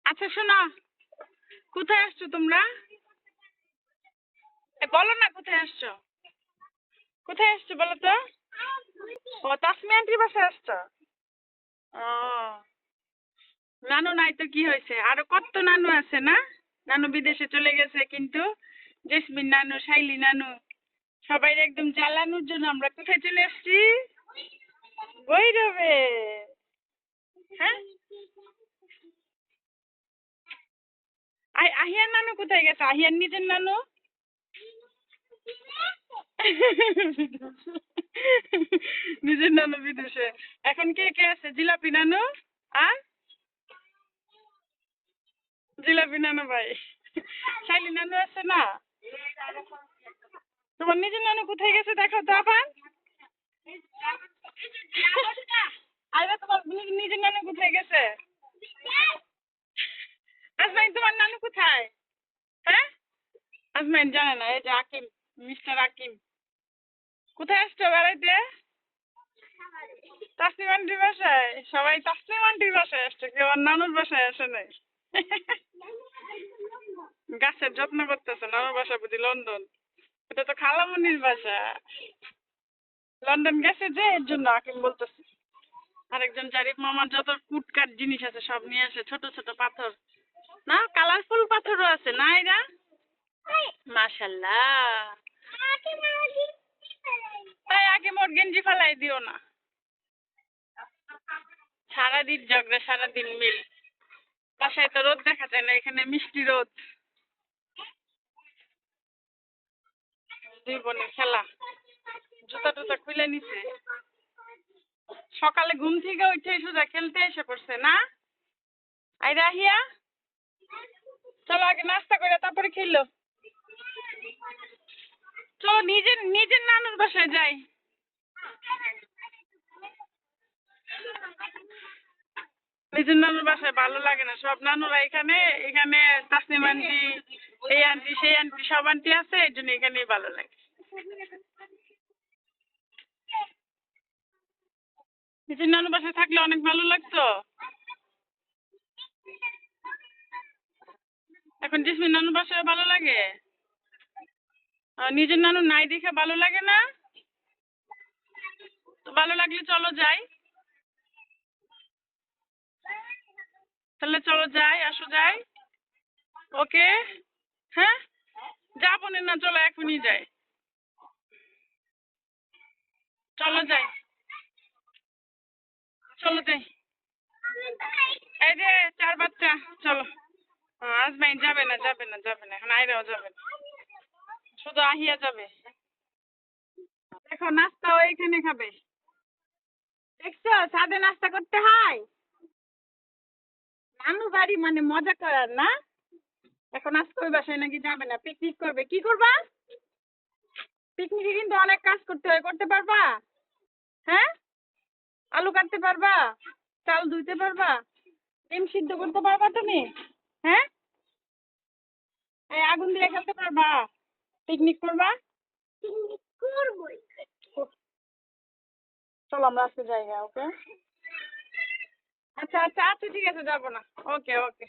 আচ্ছা শোনো, কোথায় আসছো তোমরা? বলো না কোথায় আসছো? কোথায় আসছো বলো তো? ও তাসমি আন্টির বাসায় আসছো? ও নানু নাই তো কি হয়েছে, আরো কত নানু আছে না? নানু বিদেশে চলে গেছে, কিন্তু জেসমিন নানু, শাইলি নানু, সবাই একদম জ্বালানোর জন্য আমরা কোথায় চলে আসছি? ভৈরবে। হ্যাঁ, আহিয়ার নানু কোথায় গেছে? আহিয়ার নিজের নানু নিজের নানু বিদেশে। এখন কে কে আছে? জিলাপি নানু আর জিলাপি নানু ভাই, শাইলি নানু আছে না? তোমার নিজের নানু কোথায় গেছে দেখো তো আবার। আরে তোমার নিজের নানু কোথায় গেছে? আজমাইন তোমার নানু কোথায়? হ্যাঁ, আজমাইন জানে না। এই যে আকিম, মিস্টার আকিম, কোথায় আসছো বেড়াইতে? তাসলিম আন্টির বাসায়। সবাই তাসলিম আন্টির বাসায় আসছে, কেউ আর নানুর বাসায় আসে নাই। গাছের যত্ন করতেছে, নানুর বাসা বুঝি লন্ডন? এটা তো খালামনির বাসা। লন্ডন গেছে যে, এর জন্য আকিম বলতেছে। আরেকজন জারিফ মামার যত কুটকাট জিনিস আছে সব নিয়ে আসে, ছোট ছোট পাথর, না কালারফুল পাথরও আছে না এরা? মাশাল্লাহ। তাই আগে মোর গেঞ্জি ফালাই দিও না। সারাদিন ঝগড়া, সারাদিন মিল। বাসায় তো রোদ দেখা যায় না, এখানে মিষ্টি রোদ। দুই বোনের খেলা। জুতা টুতা খুলে নিছে, সকালে ঘুম থেকে উঠে সোজা খেলতে এসে পড়ছে না? আই রাহিয়া, চলো আগে নাস্তা করে তারপরে খেলো। চলো নিজের নিজের নানুর বাসায় যাই। নিজের নানুর বাসায় ভালো লাগে না, সব নানুরা এখানে। এখানে তাসনিম আন্টি, এই আন্টি সেই আন্টি, সব আন্টি আছে, এই জন্য এখানেই ভালো লাগে। নিজের নানুর বাসায় থাকলে অনেক ভালো লাগতো। এখন জেসমিন নানুর বাসায় ভালো লাগে। নিজের নানু নাই দেখে ভালো লাগে না? তো ভালো লাগলে চলো যাই। তাহলে চলো যাই, আসো যাই। ওকে। হ্যাঁ, যাবো না, চলো এখনই যাই। চলো যাই, চলো যাই। এই যে চার বাচ্চা, চলো। আজমাইন যাবে না, যাবে না, যাবে না, এখন আইরাও যাবে না, শুধু আহিয়া যাবে। দেখো নাস্তাও এখানে খাবে, দেখছো ছাদে নাস্তা করতে হয়। নানু বাড়ি মানে মজা করার না। এখন আজকে ওই বাসায় নাকি যাবে না, পিকনিক করবে। কি করবা? পিকনিকে কিন্তু অনেক কাজ করতে হয়, করতে পারবা? হ্যাঁ, আলু কাটতে পারবা? চাল ধুইতে পারবা? ডিম সিদ্ধ করতে পারবা তুমি? হ্যাঁ, এই আগুন দিয়ে খেলতে পারবা? পিকনিক করবা? পিকনিক করবই। চলো আমরা আজকে জায়গা। ওকে, আচ্ছা আচ্ছা আচ্ছা, ঠিক আছে, যাবো না। ওকে ওকে।